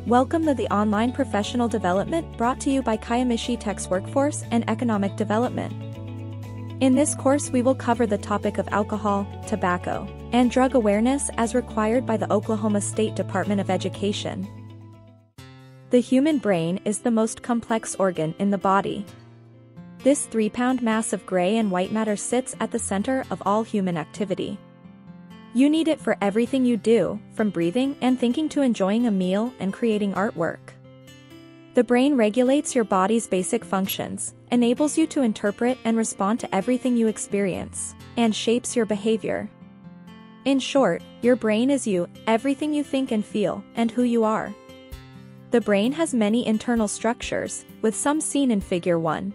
Welcome to the online professional development brought to you by Kayamishi Tech's Workforce and Economic Development. In this course we will cover the topic of alcohol, tobacco, and drug awareness as required by the Oklahoma State Department of Education. The human brain is the most complex organ in the body. This 3-pound mass of gray and white matter sits at the center of all human activity. You need it for everything you do, from breathing and thinking to enjoying a meal and creating artwork. The brain regulates your body's basic functions, enables you to interpret and respond to everything you experience, and shapes your behavior. In short, your brain is you, everything you think and feel, and who you are. The brain has many internal structures, with some seen in Figure 1.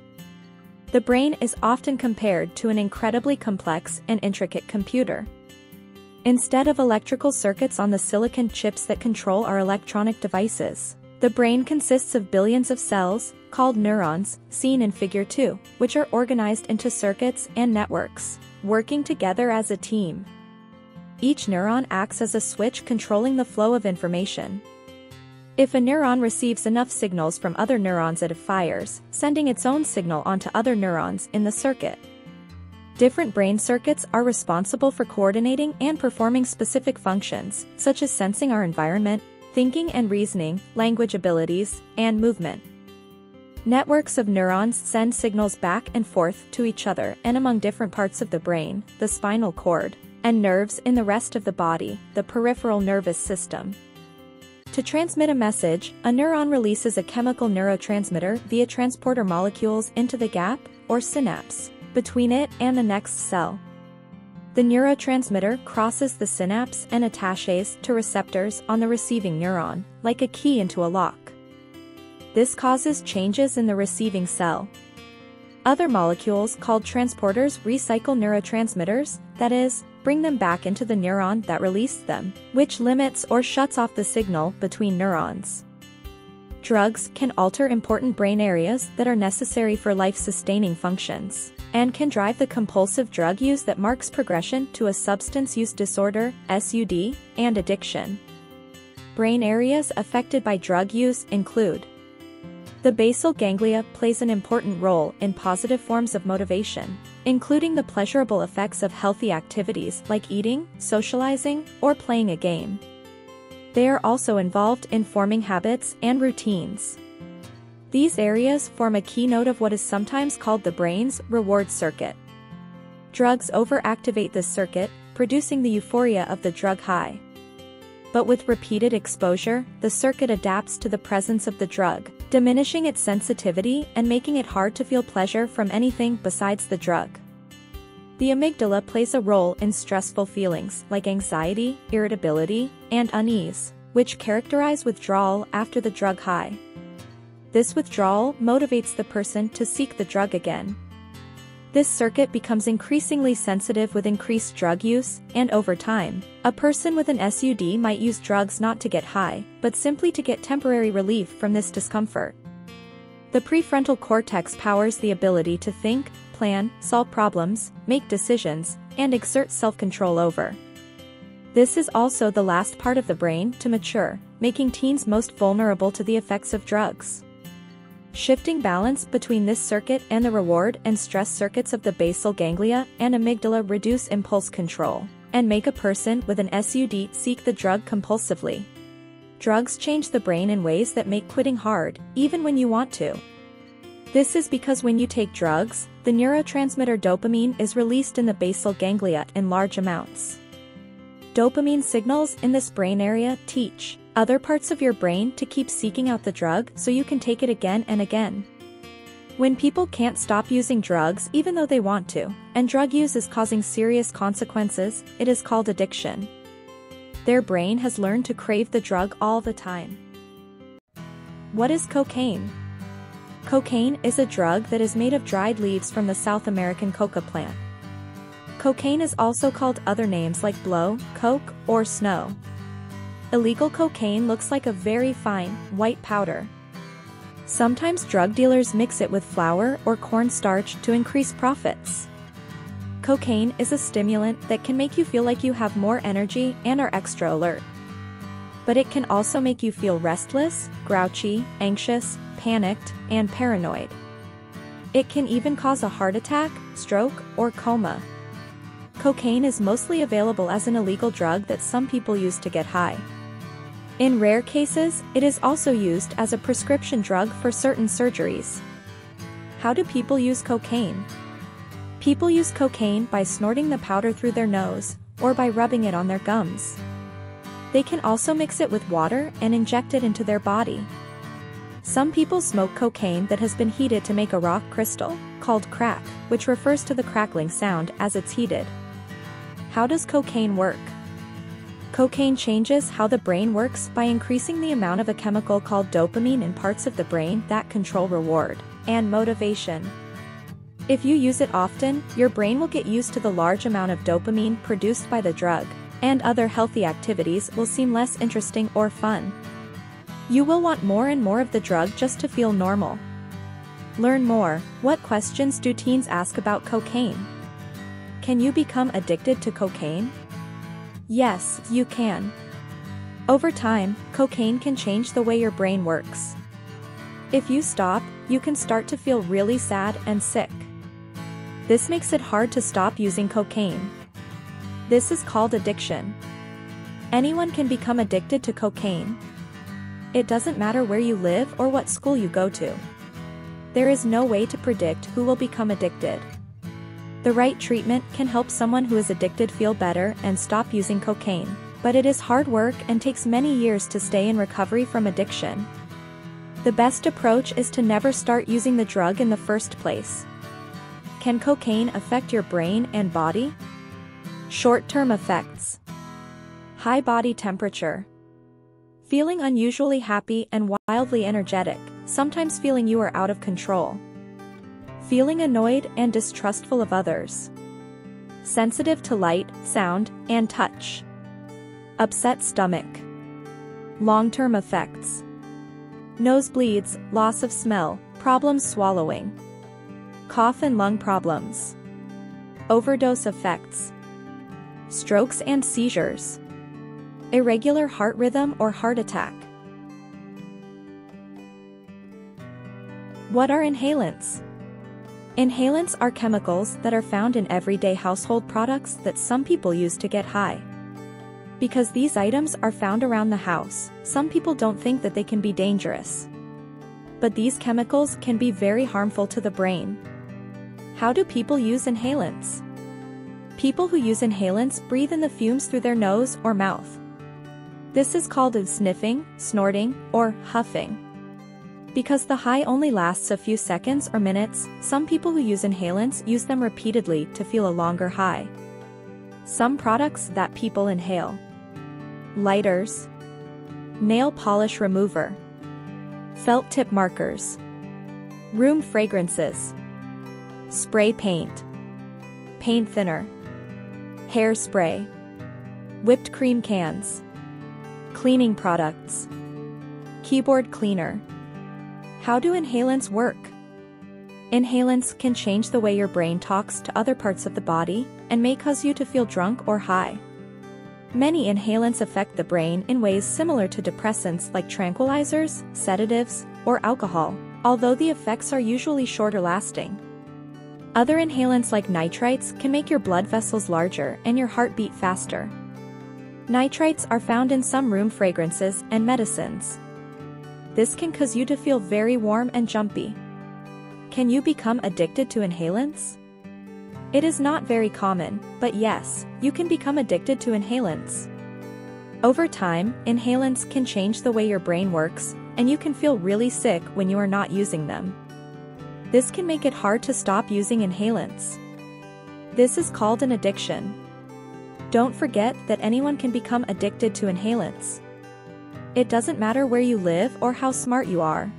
The brain is often compared to an incredibly complex and intricate computer. Instead of electrical circuits on the silicon chips that control our electronic devices, the brain consists of billions of cells, called neurons, seen in Figure 2, which are organized into circuits and networks, working together as a team. Each neuron acts as a switch controlling the flow of information. If a neuron receives enough signals from other neurons, it fires, sending its own signal onto other neurons in the circuit. Different brain circuits are responsible for coordinating and performing specific functions, such as sensing our environment, thinking and reasoning, language abilities, and movement. Networks of neurons send signals back and forth to each other and among different parts of the brain, the spinal cord, and nerves in the rest of the body, the peripheral nervous system. To transmit a message, a neuron releases a chemical neurotransmitter via transporter molecules into the gap, or synapse, between it and the next cell. The neurotransmitter crosses the synapse and attaches to receptors on the receiving neuron, like a key into a lock. This causes changes in the receiving cell. Other molecules called transporters recycle neurotransmitters, that is, bring them back into the neuron that released them, which limits or shuts off the signal between neurons. Drugs can alter important brain areas that are necessary for life-sustaining functions, and can drive the compulsive drug use that marks progression to a substance use disorder, SUD, and addiction. Brain areas affected by drug use include: the basal ganglia plays an important role in positive forms of motivation, including the pleasurable effects of healthy activities like eating, socializing, or playing a game. They are also involved in forming habits and routines. These areas form a keynote of what is sometimes called the brain's reward circuit. Drugs overactivate this circuit, producing the euphoria of the drug high. But with repeated exposure, the circuit adapts to the presence of the drug, diminishing its sensitivity and making it hard to feel pleasure from anything besides the drug. The amygdala plays a role in stressful feelings like anxiety, irritability, and unease, which characterize withdrawal after the drug high. This withdrawal motivates the person to seek the drug again. This circuit becomes increasingly sensitive with increased drug use, and over time, a person with an SUD might use drugs not to get high, but simply to get temporary relief from this discomfort. The prefrontal cortex powers the ability to think, plan, solve problems, make decisions, and exert self-control over. This is also the last part of the brain to mature, making teens most vulnerable to the effects of drugs. Shifting balance between this circuit and the reward and stress circuits of the basal ganglia and amygdala reduce impulse control, and make a person with an SUD seek the drug compulsively. Drugs change the brain in ways that make quitting hard, even when you want to. This is because when you take drugs, the neurotransmitter dopamine is released in the basal ganglia in large amounts. Dopamine signals in this brain area teach other parts of your brain to keep seeking out the drug so you can take it again and again. When people can't stop using drugs even though they want to, and drug use is causing serious consequences, it is called addiction. Their brain has learned to crave the drug all the time. What is cocaine? Cocaine is a drug that is made of dried leaves from the South American coca plant. Cocaine is also called other names like blow, coke, or snow. Illegal cocaine looks like a very fine, white powder. Sometimes drug dealers mix it with flour or cornstarch to increase profits. Cocaine is a stimulant that can make you feel like you have more energy and are extra alert. But it can also make you feel restless, grouchy, anxious, panicked, and paranoid. It can even cause a heart attack, stroke, or coma. Cocaine is mostly available as an illegal drug that some people use to get high. In rare cases, it is also used as a prescription drug for certain surgeries. How do people use cocaine? People use cocaine by snorting the powder through their nose, or by rubbing it on their gums. They can also mix it with water and inject it into their body. Some people smoke cocaine that has been heated to make a rock crystal, called crack, which refers to the crackling sound as it's heated. How does cocaine work? Cocaine changes how the brain works by increasing the amount of a chemical called dopamine in parts of the brain that control reward and motivation. If you use it often, your brain will get used to the large amount of dopamine produced by the drug, and other healthy activities will seem less interesting or fun. You will want more and more of the drug just to feel normal. Learn more. What questions do teens ask about cocaine? Can you become addicted to cocaine? Yes, you can. Over time, cocaine can change the way your brain works. If you stop, you can start to feel really sad and sick. This makes it hard to stop using cocaine. This is called addiction. Anyone can become addicted to cocaine. It doesn't matter where you live or what school you go to. There is no way to predict who will become addicted. The right treatment can help someone who is addicted feel better and stop using cocaine, but it is hard work and takes many years to stay in recovery from addiction. The best approach is to never start using the drug in the first place. Can cocaine affect your brain and body? Short-term effects. High body temperature. Feeling unusually happy and wildly energetic, sometimes feeling you are out of control. Feeling annoyed and distrustful of others. Sensitive to light, sound, and touch. Upset stomach. Long-term effects. Nosebleeds, loss of smell, problems swallowing. Cough and lung problems. Overdose effects. Strokes and seizures. Irregular heart rhythm or heart attack. What are inhalants? Inhalants are chemicals that are found in everyday household products that some people use to get high. Because these items are found around the house, some people don't think that they can be dangerous. But these chemicals can be very harmful to the brain. How do people use inhalants? People who use inhalants breathe in the fumes through their nose or mouth. This is called sniffing, snorting, or huffing. Because the high only lasts a few seconds or minutes, some people who use inhalants use them repeatedly to feel a longer high. Some products that people inhale. Lighters. Nail polish remover. Felt tip markers. Room fragrances. Spray paint. Paint thinner. Hairspray. Whipped cream cans. Cleaning products. Keyboard cleaner. How do inhalants work? Inhalants can change the way your brain talks to other parts of the body, and may cause you to feel drunk or high. Many inhalants affect the brain in ways similar to depressants like tranquilizers, sedatives, or alcohol, although the effects are usually shorter lasting. Other inhalants like nitrites can make your blood vessels larger and your heart beat faster. Nitrites are found in some room fragrances and medicines. This can cause you to feel very warm and jumpy. Can you become addicted to inhalants? It is not very common, but yes, you can become addicted to inhalants. Over time, inhalants can change the way your brain works, and you can feel really sick when you are not using them. This can make it hard to stop using inhalants. This is called an addiction. Don't forget that anyone can become addicted to inhalants. It doesn't matter where you live or how smart you are.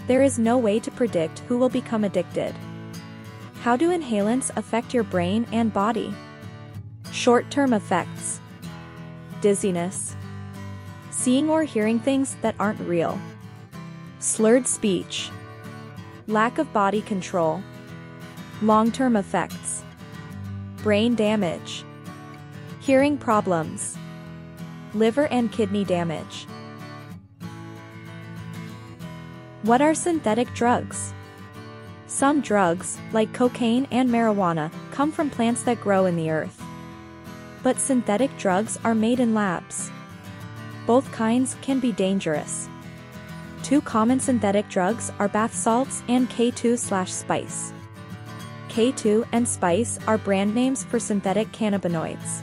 There is no way to predict who will become addicted. How do inhalants affect your brain and body? Short-term effects. Dizziness. Seeing or hearing things that aren't real. Slurred speech. Lack of body control. Long-term effects. Brain damage. Hearing problems. Liver and kidney damage. What are synthetic drugs? Some drugs, like cocaine and marijuana, come from plants that grow in the earth. But synthetic drugs are made in labs. Both kinds can be dangerous. Two common synthetic drugs are bath salts and K2/spice. K2 and spice are brand names for synthetic cannabinoids.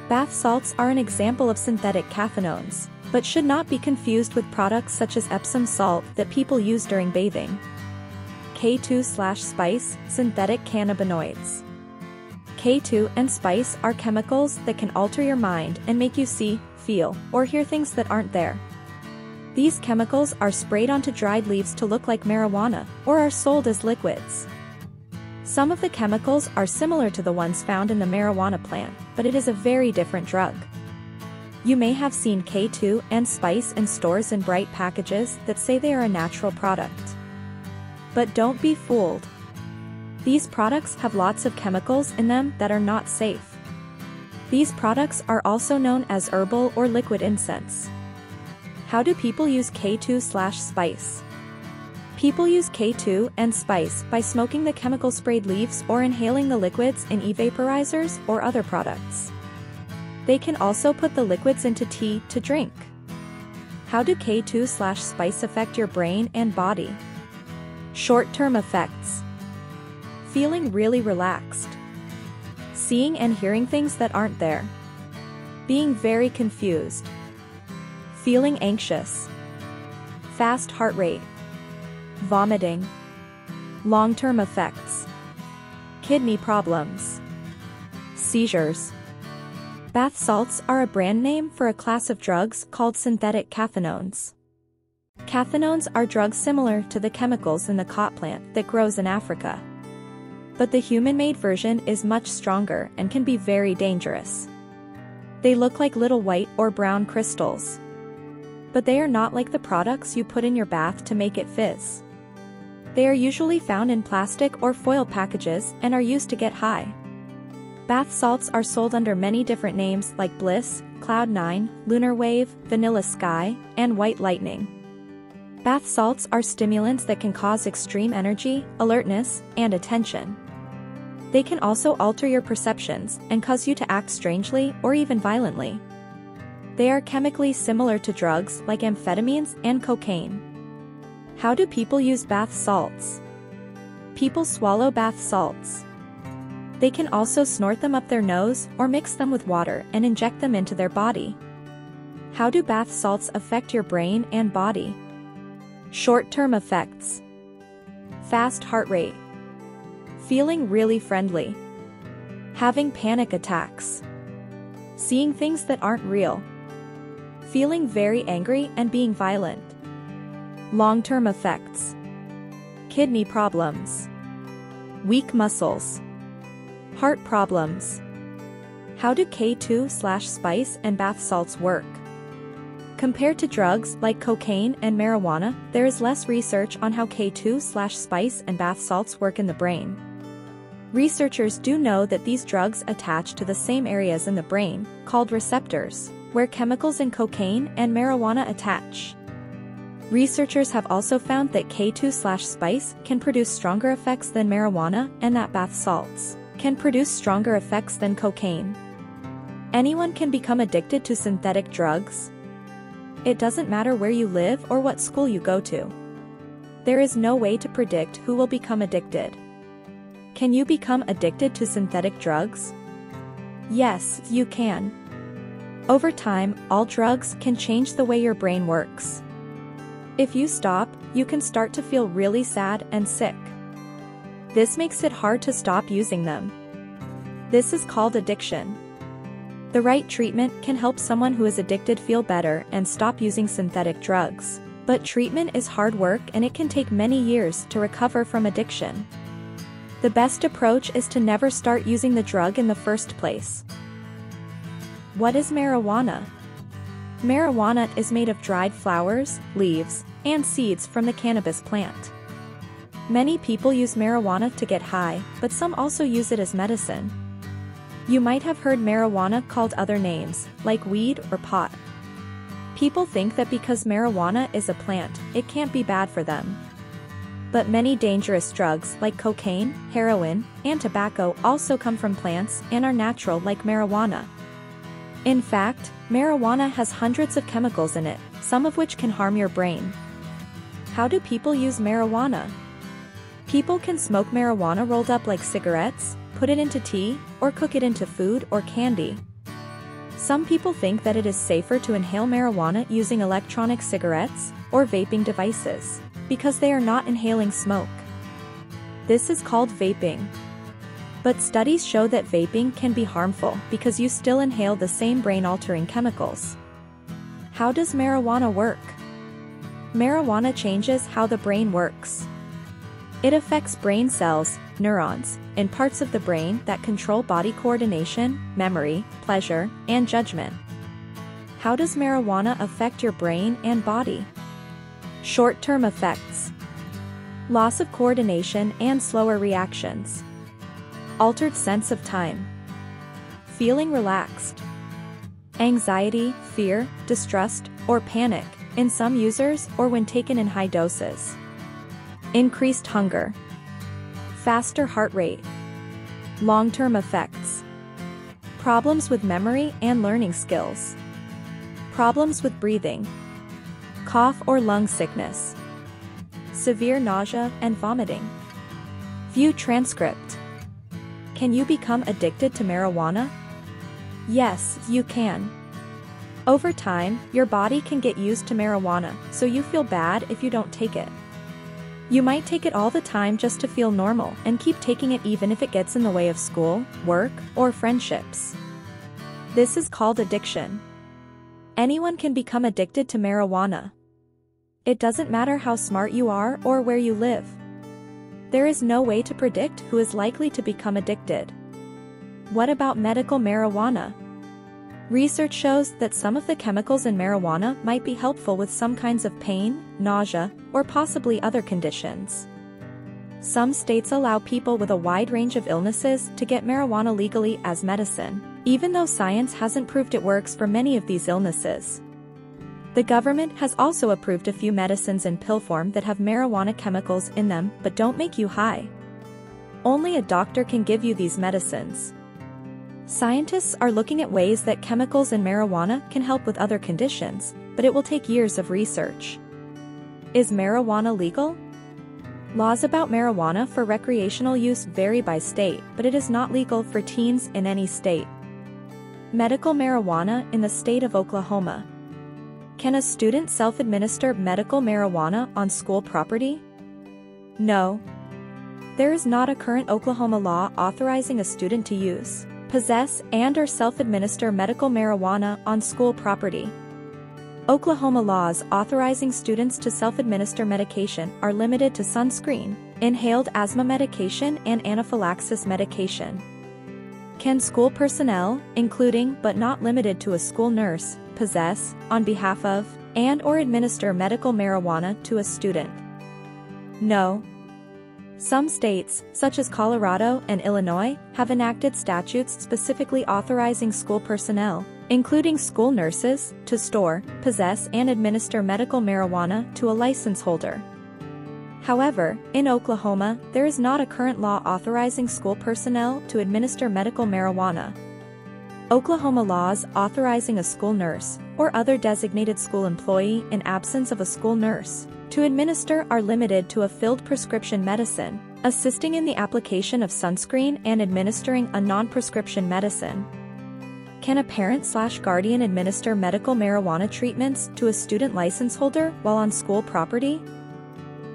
Bath salts are an example of synthetic cathinones, but should not be confused with products such as Epsom salt that people use during bathing. K2/spice, synthetic cannabinoids. K2 and spice are chemicals that can alter your mind and make you see, feel, or hear things that aren't there. These chemicals are sprayed onto dried leaves to look like marijuana, or are sold as liquids. Some of the chemicals are similar to the ones found in the marijuana plant, but it is a very different drug. You may have seen K2 and spice in stores in bright packages that say they are a natural product. But don't be fooled. These products have lots of chemicals in them that are not safe. These products are also known as herbal or liquid incense. How do people use K2/spice? People use K2 and spice by smoking the chemical sprayed leaves or inhaling the liquids in e-vaporizers or other products. They can also put the liquids into tea to drink. How do K2/spice affect your brain and body? Short-term effects. Feeling really relaxed. Seeing and hearing things that aren't there. Being very confused. Feeling anxious. Fast heart rate. Vomiting. Long-term effects. Kidney problems. Seizures. Bath salts are a brand name for a class of drugs called synthetic cathinones. Cathinones are drugs similar to the chemicals in the khat plant that grows in Africa. But the human-made version is much stronger and can be very dangerous. They look like little white or brown crystals. But they are not like the products you put in your bath to make it fizz. They are usually found in plastic or foil packages and are used to get high. Bath salts are sold under many different names like Bliss, Cloud9, Lunar Wave, Vanilla Sky, and White Lightning. Bath salts are stimulants that can cause extreme energy, alertness, and attention. They can also alter your perceptions and cause you to act strangely or even violently. They are chemically similar to drugs like amphetamines and cocaine. How do people use bath salts? People swallow bath salts. They can also snort them up their nose or mix them with water and inject them into their body. How do bath salts affect your brain and body? Short-term effects. Fast heart rate. Feeling really friendly. Having panic attacks. Seeing things that aren't real. Feeling very angry and being violent. Long-term effects. Kidney problems. Weak muscles. Heart problems. How do K2/spice and bath salts work? Compared to drugs like cocaine and marijuana, there is less research on how K2/spice and bath salts work in the brain. Researchers do know that these drugs attach to the same areas in the brain, called receptors, where chemicals in cocaine and marijuana attach. Researchers have also found that K2/spice can produce stronger effects than marijuana and that bath salts can produce stronger effects than cocaine. Anyone can become addicted to synthetic drugs. It doesn't matter where you live or what school you go to. There is no way to predict who will become addicted. Can you become addicted to synthetic drugs? Yes, you can. Over time, all drugs can change the way your brain works. If you stop, you can start to feel really sad and sick. This makes it hard to stop using them. This is called addiction. The right treatment can help someone who is addicted feel better and stop using synthetic drugs. But treatment is hard work and it can take many years to recover from addiction. The best approach is to never start using the drug in the first place. What is marijuana? Marijuana is made of dried flowers, leaves, and seeds from the cannabis plant. Many people use marijuana to get high, but some also use it as medicine. You might have heard marijuana called other names, like weed or pot. People think that because marijuana is a plant, it can't be bad for them. But many dangerous drugs like cocaine, heroin, and tobacco also come from plants and are natural like marijuana. In fact, marijuana has hundreds of chemicals in it, some of which can harm your brain. How do people use marijuana? People can smoke marijuana rolled up like cigarettes, put it into tea, or cook it into food or candy. Some people think that it is safer to inhale marijuana using electronic cigarettes or vaping devices, because they are not inhaling smoke. This is called vaping. But studies show that vaping can be harmful because you still inhale the same brain-altering chemicals. How does marijuana work? Marijuana changes how the brain works. It affects brain cells, neurons, in parts of the brain that control body coordination, memory, pleasure, and judgment. How does marijuana affect your brain and body? Short-term effects. Loss of coordination and slower reactions. Altered sense of time. Feeling relaxed. Anxiety, fear, distrust, or panic, in some users or when taken in high doses. Increased hunger. Faster heart rate. Long-term effects. Problems with memory and learning skills. Problems with breathing. Cough or lung sickness. Severe nausea and vomiting. View transcript. Can you become addicted to marijuana? Yes, you can. Over time, your body can get used to marijuana, so you feel bad if you don't take it. You might take it all the time just to feel normal and keep taking it even if it gets in the way of school, work, or friendships. This is called addiction. Anyone can become addicted to marijuana. It doesn't matter how smart you are or where you live. There is no way to predict who is likely to become addicted. What about medical marijuana? Research shows that some of the chemicals in marijuana might be helpful with some kinds of pain, nausea, or possibly other conditions. Some states allow people with a wide range of illnesses to get marijuana legally as medicine, even though science hasn't proved it works for many of these illnesses. The government has also approved a few medicines in pill form that have marijuana chemicals in them but don't make you high. Only a doctor can give you these medicines. Scientists are looking at ways that chemicals in marijuana can help with other conditions, but it will take years of research. Is marijuana legal? Laws about marijuana for recreational use vary by state, but it is not legal for teens in any state. Medical marijuana in the state of Oklahoma. Can a student self-administer medical marijuana on school property? No. There is not a current Oklahoma law authorizing a student to use, possess, and/or self-administer medical marijuana on school property. Oklahoma laws authorizing students to self-administer medication are limited to sunscreen, inhaled asthma medication, and anaphylaxis medication. Can school personnel, including but not limited to a school nurse, possess, on behalf of, and/or administer medical marijuana to a student? No. Some states, such as Colorado and Illinois, have enacted statutes specifically authorizing school personnel, including school nurses, to store, possess, and administer medical marijuana to a license holder. However, in Oklahoma, there is not a current law authorizing school personnel to administer medical marijuana. Oklahoma laws authorizing a school nurse, or other designated school employee in absence of a school nurse, to administer are limited to a filled prescription medicine, assisting in the application of sunscreen and administering a non-prescription medicine. Can a parent/guardian administer medical marijuana treatments to a student license holder while on school property?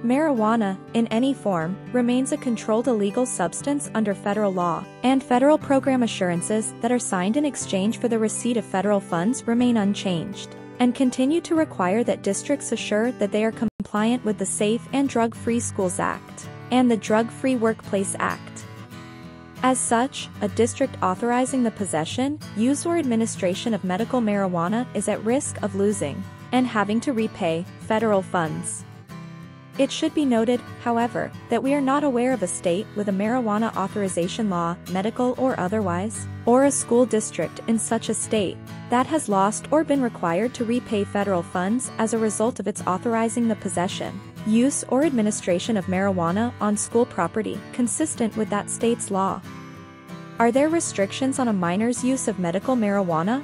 Marijuana, in any form, remains a controlled illegal substance under federal law, and federal program assurances that are signed in exchange for the receipt of federal funds remain unchanged, and continue to require that districts assure that they are compliant with the Safe and Drug-Free Schools Act and the Drug-Free Workplace Act. As such, a district authorizing the possession, use, or administration of medical marijuana is at risk of losing and having to repay federal funds. It should be noted, however, that we are not aware of a state with a marijuana authorization law, medical or otherwise, or a school district in such a state that has lost or been required to repay federal funds as a result of its authorizing the possession, use or administration of marijuana on school property consistent with that state's law. Are there restrictions on a minor's use of medical marijuana?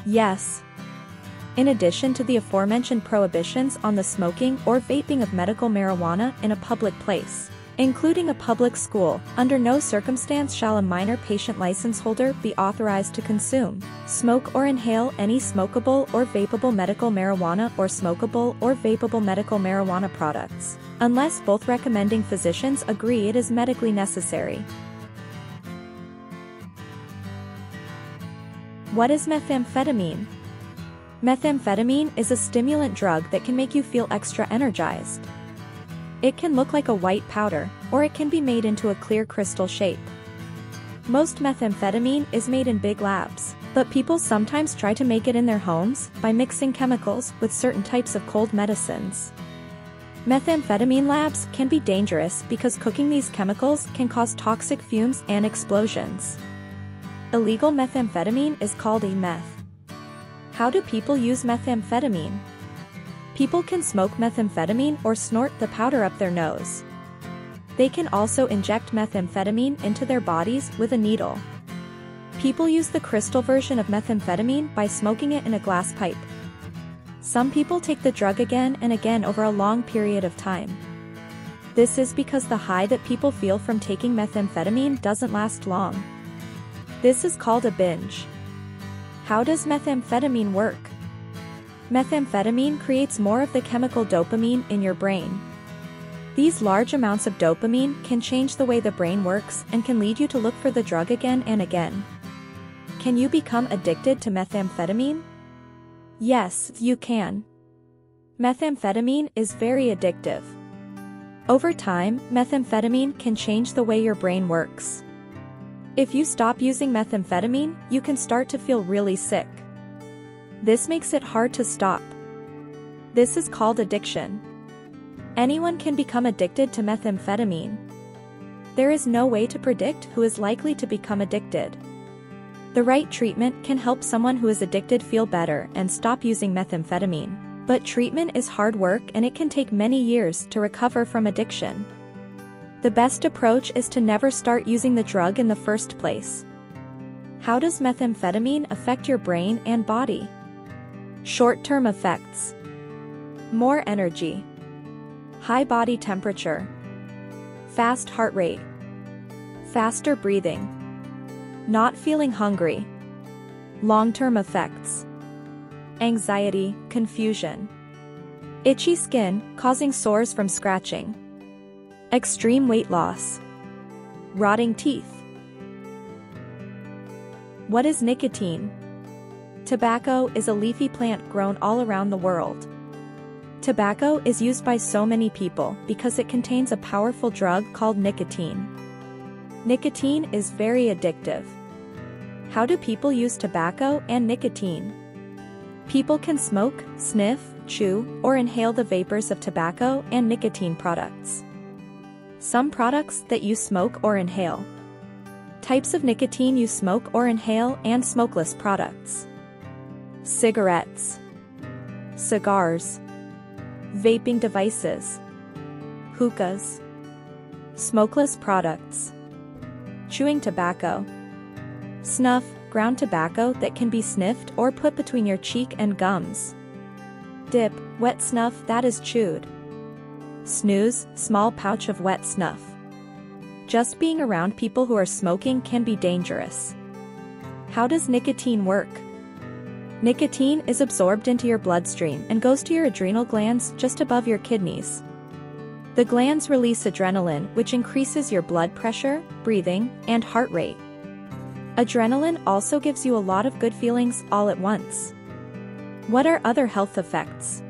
Yes. In addition to the aforementioned prohibitions on the smoking or vaping of medical marijuana in a public place, including a public school, under no circumstance shall a minor patient license holder be authorized to consume, smoke or inhale any smokable or vapable medical marijuana or smokable or vapable medical marijuana products, unless both recommending physicians agree it is medically necessary. What is methamphetamine? Methamphetamine is a stimulant drug that can make you feel extra energized. It can look like a white powder, or it can be made into a clear crystal shape. Most methamphetamine is made in big labs, but people sometimes try to make it in their homes by mixing chemicals with certain types of cold medicines. Methamphetamine labs can be dangerous because cooking these chemicals can cause toxic fumes and explosions. Illegal methamphetamine is called e-meth. How do people use methamphetamine? People can smoke methamphetamine or snort the powder up their nose. They can also inject methamphetamine into their bodies with a needle. People use the crystal version of methamphetamine by smoking it in a glass pipe. Some people take the drug again and again over a long period of time. This is because the high that people feel from taking methamphetamine doesn't last long. This is called a binge. How does methamphetamine work? Methamphetamine creates more of the chemical dopamine in your brain. These large amounts of dopamine can change the way the brain works and can lead you to look for the drug again and again. Can you become addicted to methamphetamine? Yes, you can. Methamphetamine is very addictive. Over time, methamphetamine can change the way your brain works. If you stop using methamphetamine, you can start to feel really sick. This makes it hard to stop. This is called addiction. Anyone can become addicted to methamphetamine. There is no way to predict who is likely to become addicted. The right treatment can help someone who is addicted feel better and stop using methamphetamine. But treatment is hard work and it can take many years to recover from addiction. The best approach is to never start using the drug in the first place. How does methamphetamine affect your brain and body? Short-term effects. More energy. High body temperature. Fast heart rate. Faster breathing. Not feeling hungry. Long-term effects. Anxiety, confusion. Itchy skin, causing sores from scratching. Extreme weight loss. Rotting teeth. What is nicotine? Tobacco is a leafy plant grown all around the world. Tobacco is used by so many people because it contains a powerful drug called nicotine. Nicotine is very addictive. How do people use tobacco and nicotine? People can smoke, sniff, chew, or inhale the vapors of tobacco and nicotine products. Some products that you smoke or inhale. Types of nicotine you smoke or inhale and smokeless products. Cigarettes. Cigars. Vaping devices. Hookahs. Smokeless products. Chewing tobacco. Snuff, ground tobacco that can be sniffed or put between your cheek and gums. Dip, wet snuff that is chewed. Snooze, small pouch of wet snuff. Just being around people who are smoking can be dangerous. How does nicotine work? Nicotine is absorbed into your bloodstream and goes to your adrenal glands just above your kidneys. The glands release adrenaline, which increases your blood pressure, breathing, and heart rate. Adrenaline also gives you a lot of good feelings all at once. What are other health effects?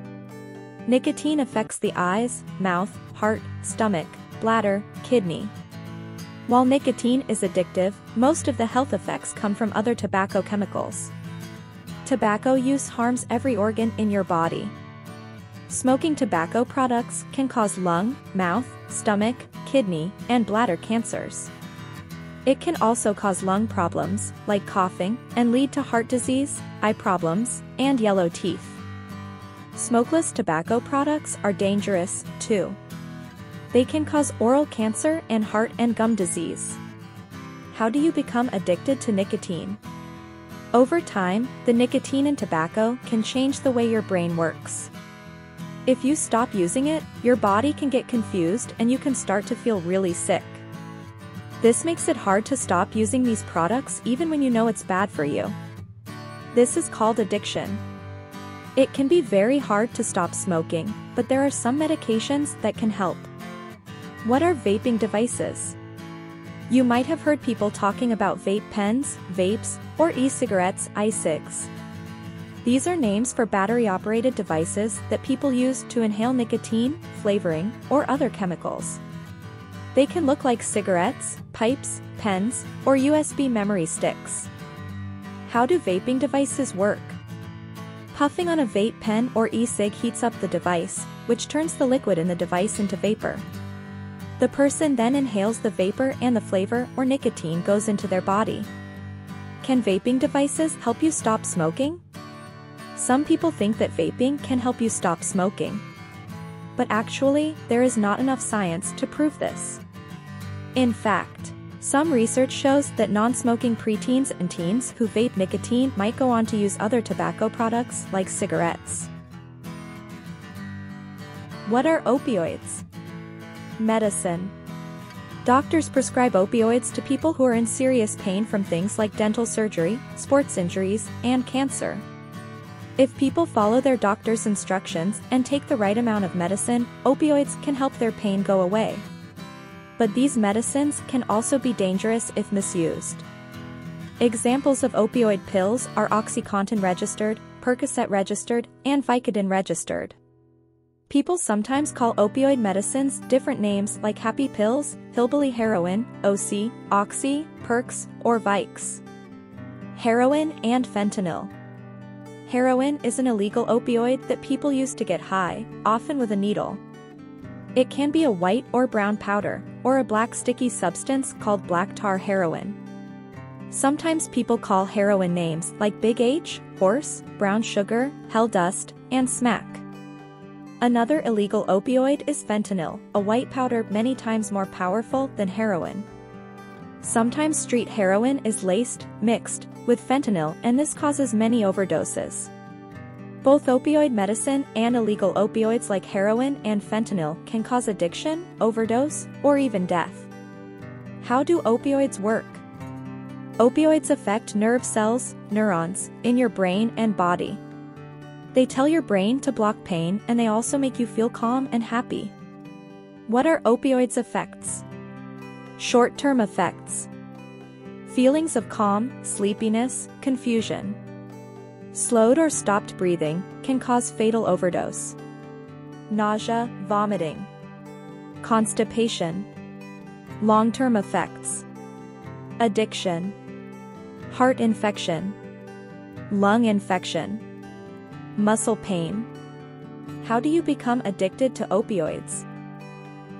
Nicotine affects the eyes, mouth, heart, stomach, bladder, kidney. While nicotine is addictive, most of the health effects come from other tobacco chemicals. Tobacco use harms every organ in your body. Smoking tobacco products can cause lung, mouth, stomach, kidney, and bladder cancers. It can also cause lung problems, like coughing, and lead to heart disease, eye problems, and yellow teeth. Smokeless tobacco products are dangerous, too. They can cause oral cancer and heart and gum disease. How do you become addicted to nicotine? Over time, the nicotine in tobacco can change the way your brain works. If you stop using it, your body can get confused and you can start to feel really sick. This makes it hard to stop using these products even when you know it's bad for you. This is called addiction. It can be very hard to stop smoking, but there are some medications that can help. What are vaping devices? You might have heard people talking about vape pens, vapes, or e-cigarettes, e-cigs. These are names for battery-operated devices that people use to inhale nicotine, flavoring, or other chemicals. They can look like cigarettes, pipes, pens, or USB memory sticks. How do vaping devices work? Puffing on a vape pen or e-cig heats up the device, which turns the liquid in the device into vapor. The person then inhales the vapor and the flavor or nicotine goes into their body. Can vaping devices help you stop smoking? Some people think that vaping can help you stop smoking. But actually, there is not enough science to prove this. In fact, some research shows that non-smoking preteens and teens who vape nicotine might go on to use other tobacco products like cigarettes. What are opioids? Medicine. Doctors prescribe opioids to people who are in serious pain from things like dental surgery, sports injuries, and cancer. If people follow their doctor's instructions and take the right amount of medicine, opioids can help their pain go away. But these medicines can also be dangerous if misused. Examples of opioid pills are OxyContin registered, Percocet registered, and Vicodin registered. People sometimes call opioid medicines different names like happy pills, hillbilly heroin, OC, Oxy, Percs, or Vicks. Heroin and fentanyl. Heroin is an illegal opioid that people use to get high, often with a needle. It can be a white or brown powder, or a black sticky substance called black tar heroin. Sometimes people call heroin names like Big H, horse, brown sugar, hell dust, and smack. Another illegal opioid is fentanyl, a white powder many times more powerful than heroin. Sometimes street heroin is mixed with fentanyl, and this causes many overdoses. Both opioid medicine and illegal opioids like heroin and fentanyl can cause addiction, overdose, or even death. How do opioids work? Opioids affect nerve cells, neurons, in your brain and body. They tell your brain to block pain, and they also make you feel calm and happy. What are opioids' effects? Short-term effects. Feelings of calm, sleepiness, confusion. Slowed or stopped breathing can cause fatal overdose. Nausea, vomiting. Constipation. Long-term effects. Addiction. Heart infection. Lung infection. Muscle pain. How do you become addicted to opioids?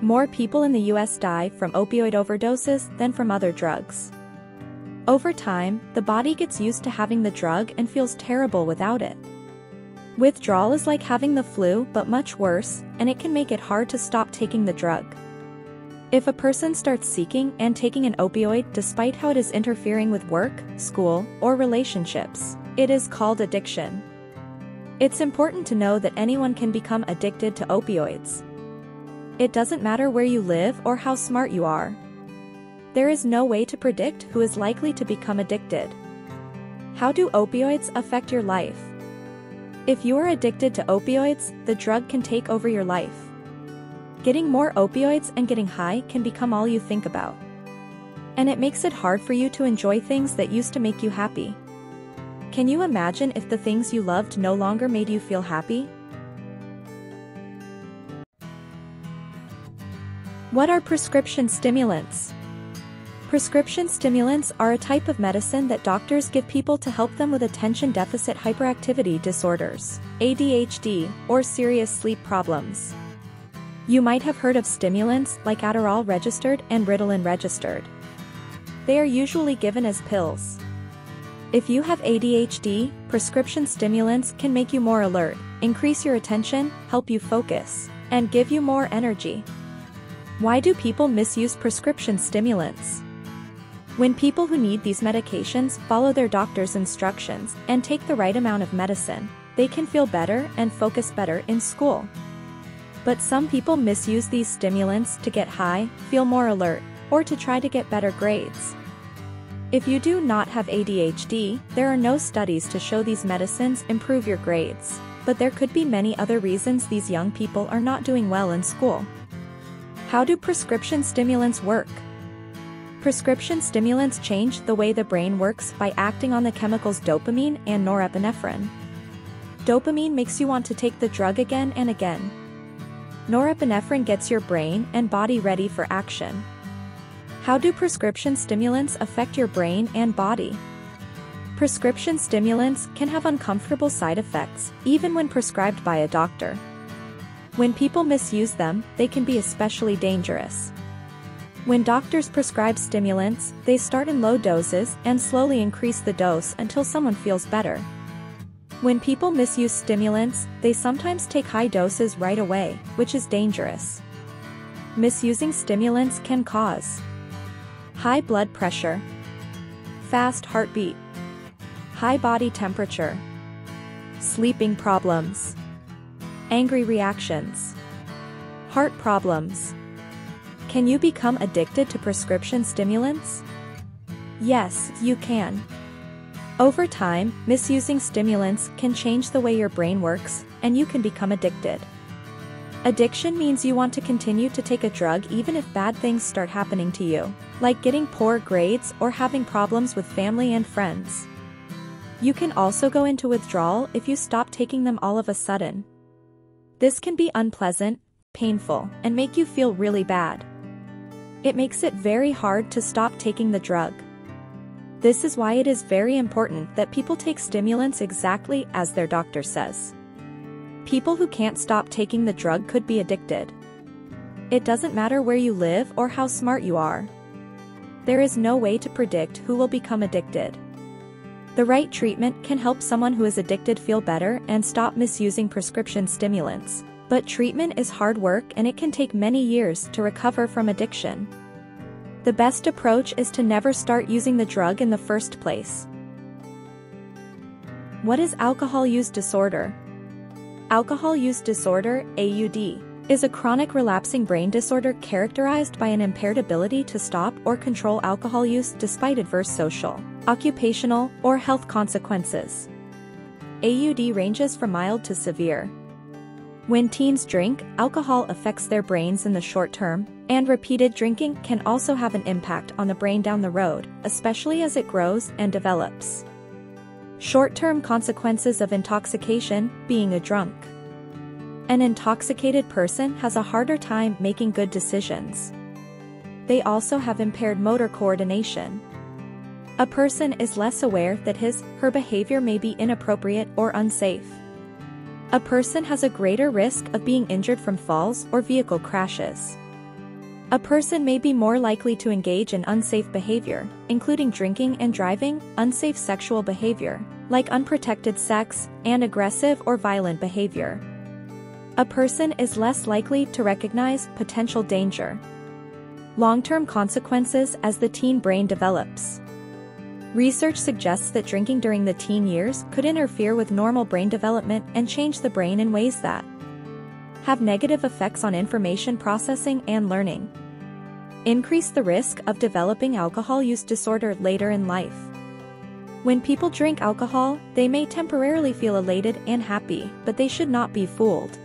More people in the US die from opioid overdoses than from other drugs. Over time, the body gets used to having the drug and feels terrible without it. Withdrawal is like having the flu but much worse, and it can make it hard to stop taking the drug. If a person starts seeking and taking an opioid despite how it is interfering with work, school, or relationships, it is called addiction. It's important to know that anyone can become addicted to opioids. It doesn't matter where you live or how smart you are. There is no way to predict who is likely to become addicted. How do opioids affect your life? If you are addicted to opioids, the drug can take over your life. Getting more opioids and getting high can become all you think about. And it makes it hard for you to enjoy things that used to make you happy. Can you imagine if the things you loved no longer made you feel happy? What are prescription stimulants? Prescription stimulants are a type of medicine that doctors give people to help them with attention deficit hyperactivity disorders, ADHD, or serious sleep problems. You might have heard of stimulants like Adderall registered and Ritalin registered. They are usually given as pills. If you have ADHD, prescription stimulants can make you more alert, increase your attention, help you focus, and give you more energy. Why do people misuse prescription stimulants? When people who need these medications follow their doctor's instructions and take the right amount of medicine, they can feel better and focus better in school. But some people misuse these stimulants to get high, feel more alert, or to try to get better grades. If you do not have ADHD, there are no studies to show these medicines improve your grades, but there could be many other reasons these young people are not doing well in school. How do prescription stimulants work? Prescription stimulants change the way the brain works by acting on the chemicals dopamine and norepinephrine. Dopamine makes you want to take the drug again and again. Norepinephrine gets your brain and body ready for action. How do prescription stimulants affect your brain and body? Prescription stimulants can have uncomfortable side effects, even when prescribed by a doctor. When people misuse them, they can be especially dangerous. When doctors prescribe stimulants, they start in low doses and slowly increase the dose until someone feels better. When people misuse stimulants, they sometimes take high doses right away, which is dangerous. Misusing stimulants can cause high blood pressure, fast heartbeat, high body temperature, sleeping problems, angry reactions, heart problems. Can you become addicted to prescription stimulants? Yes, you can. Over time, misusing stimulants can change the way your brain works, and you can become addicted. Addiction means you want to continue to take a drug even if bad things start happening to you, like getting poor grades or having problems with family and friends. You can also go into withdrawal if you stop taking them all of a sudden. This can be unpleasant, painful, and make you feel really bad. It makes it very hard to stop taking the drug. This is why it is very important that people take stimulants exactly as their doctor says. People who can't stop taking the drug could be addicted. It doesn't matter where you live or how smart you are. There is no way to predict who will become addicted. The right treatment can help someone who is addicted feel better and stop misusing prescription stimulants. But treatment is hard work and it can take many years to recover from addiction. The best approach is to never start using the drug in the first place. What is alcohol use disorder? Alcohol use disorder, AUD, is a chronic relapsing brain disorder characterized by an impaired ability to stop or control alcohol use despite adverse social, occupational, or health consequences. AUD ranges from mild to severe. When teens drink, alcohol affects their brains in the short term, and repeated drinking can also have an impact on the brain down the road, especially as it grows and develops. Short-term consequences of intoxication, being a drunk. An intoxicated person has a harder time making good decisions. They also have impaired motor coordination. A person is less aware that her behavior may be inappropriate or unsafe. A person has a greater risk of being injured from falls or vehicle crashes. A person may be more likely to engage in unsafe behavior, including drinking and driving, unsafe sexual behavior, like unprotected sex, and aggressive or violent behavior. A person is less likely to recognize potential danger. Long-term consequences as the teen brain develops. Research suggests that drinking during the teen years could interfere with normal brain development and change the brain in ways that have negative effects on information processing and learning. Increase the risk of developing alcohol use disorder later in life. When people drink alcohol, they may temporarily feel elated and happy, but they should not be fooled.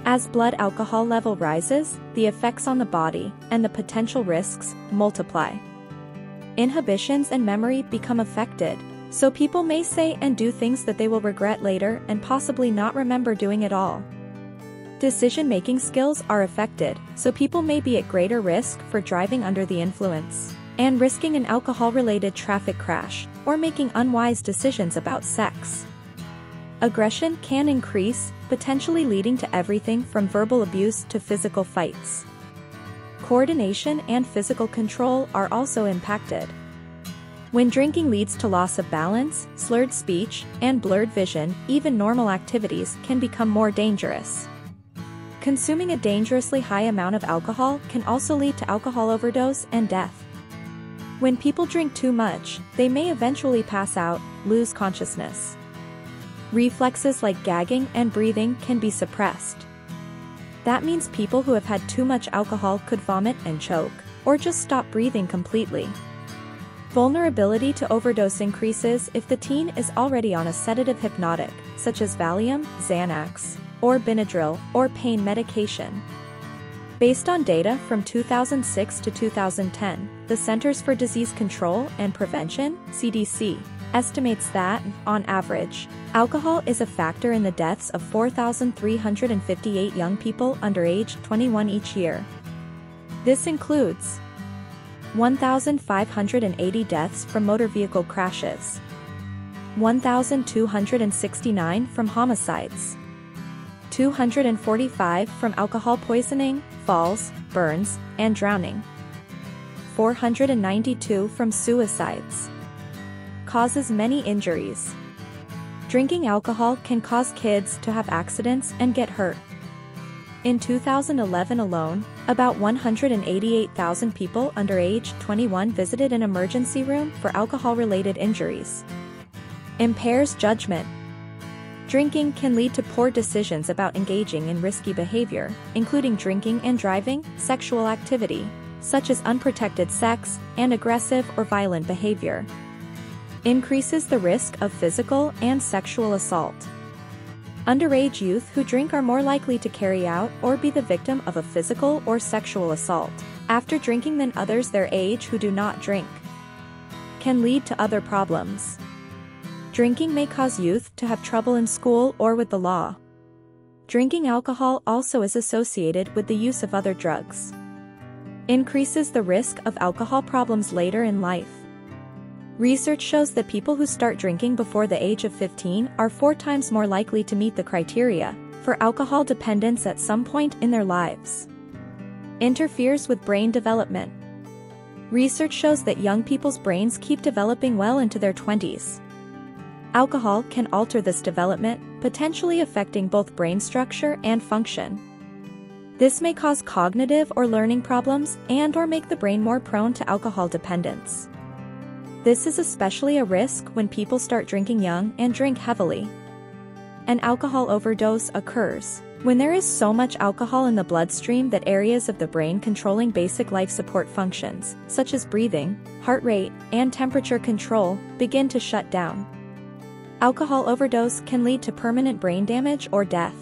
As blood alcohol level rises, the effects on the body and the potential risks multiply. Inhibitions and memory become affected, so people may say and do things that they will regret later and possibly not remember doing at all. Decision-making skills are affected, so people may be at greater risk for driving under the influence. and risking an alcohol-related traffic crash, or making unwise decisions about sex. Aggression can increase, potentially leading to everything from verbal abuse to physical fights. Coordination and physical control are also impacted. When drinking leads to loss of balance, slurred speech, and blurred vision, even normal activities can become more dangerous. Consuming a dangerously high amount of alcohol can also lead to alcohol overdose and death. When people drink too much, they may eventually pass out, lose consciousness. Reflexes like gagging and breathing can be suppressed. That means people who have had too much alcohol could vomit and choke, or just stop breathing completely. Vulnerability to overdose increases if the teen is already on a sedative hypnotic, such as Valium, Xanax, or Benadryl, or pain medication. Based on data from 2006 to 2010, the Centers for Disease Control and Prevention, CDC, estimates that, on average, alcohol is a factor in the deaths of 4,358 young people under age 21 each year. This includes 1,580 deaths from motor vehicle crashes, 1,269 from homicides, 245 from alcohol poisoning, falls, burns, and drowning, 492 from suicides. Causes many injuries. Drinking alcohol can cause kids to have accidents and get hurt. In 2011 alone, about 188,000 people under age 21 visited an emergency room for alcohol-related injuries. Impairs judgment. Drinking can lead to poor decisions about engaging in risky behavior, including drinking and driving, sexual activity, such as unprotected sex, and aggressive or violent behavior. Increases the risk of physical and sexual assault. Underage youth who drink are more likely to carry out or be the victim of a physical or sexual assault after drinking than others their age who do not drink. Can lead to other problems. Drinking may cause youth to have trouble in school or with the law. Drinking alcohol also is associated with the use of other drugs. Increases the risk of alcohol problems later in life. Research shows that people who start drinking before the age of 15 are 4 times more likely to meet the criteria for alcohol dependence at some point in their lives. Interferes with brain development. Research shows that young people's brains keep developing well into their 20s. Alcohol can alter this development, potentially affecting both brain structure and function. This may cause cognitive or learning problems and/or make the brain more prone to alcohol dependence. This is especially a risk when people start drinking young and drink heavily. An alcohol overdose occurs when there is so much alcohol in the bloodstream that areas of the brain controlling basic life support functions, such as breathing, heart rate, and temperature control, begin to shut down. Alcohol overdose can lead to permanent brain damage or death.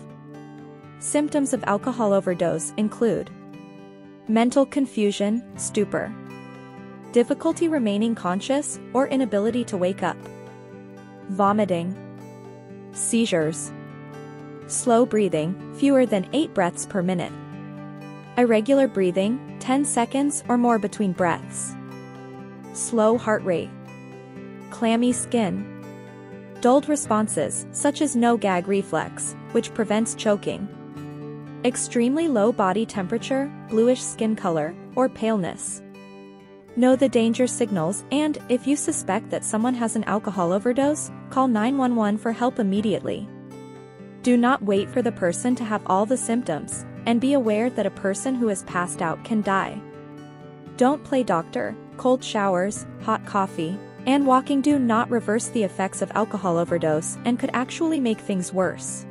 Symptoms of alcohol overdose include mental confusion, stupor, difficulty remaining conscious or inability to wake up, vomiting, seizures, slow breathing, fewer than 8 breaths per minute, irregular breathing, 10 seconds or more between breaths, slow heart rate, clammy skin, dulled responses, such as no gag reflex, which prevents choking, extremely low body temperature, bluish skin color, or paleness. Know the danger signals and, if you suspect that someone has an alcohol overdose, call 911 for help immediately. Do not wait for the person to have all the symptoms, and be aware that a person who has passed out can die. Don't play doctor. Cold showers, hot coffee, and walking do not reverse the effects of alcohol overdose and could actually make things worse.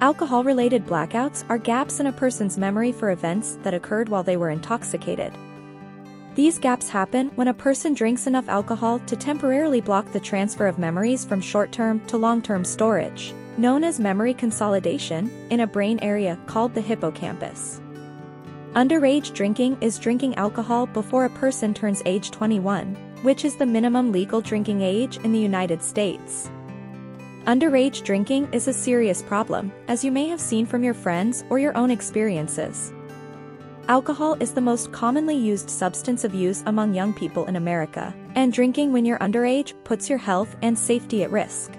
Alcohol-related blackouts are gaps in a person's memory for events that occurred while they were intoxicated. These gaps happen when a person drinks enough alcohol to temporarily block the transfer of memories from short-term to long-term storage, known as memory consolidation, in a brain area called the hippocampus. Underage drinking is drinking alcohol before a person turns age 21, which is the minimum legal drinking age in the United States. Underage drinking is a serious problem, as you may have seen from your friends or your own experiences. Alcohol is the most commonly used substance of use among young people in America, and drinking when you're underage puts your health and safety at risk.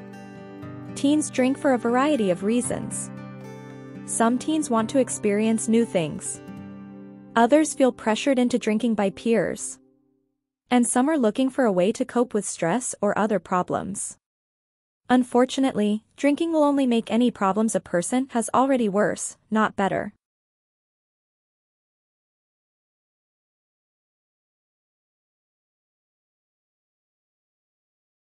Teens drink for a variety of reasons. Some teens want to experience new things. Others feel pressured into drinking by peers. And some are looking for a way to cope with stress or other problems. Unfortunately, drinking will only make any problems a person has already worse, not better.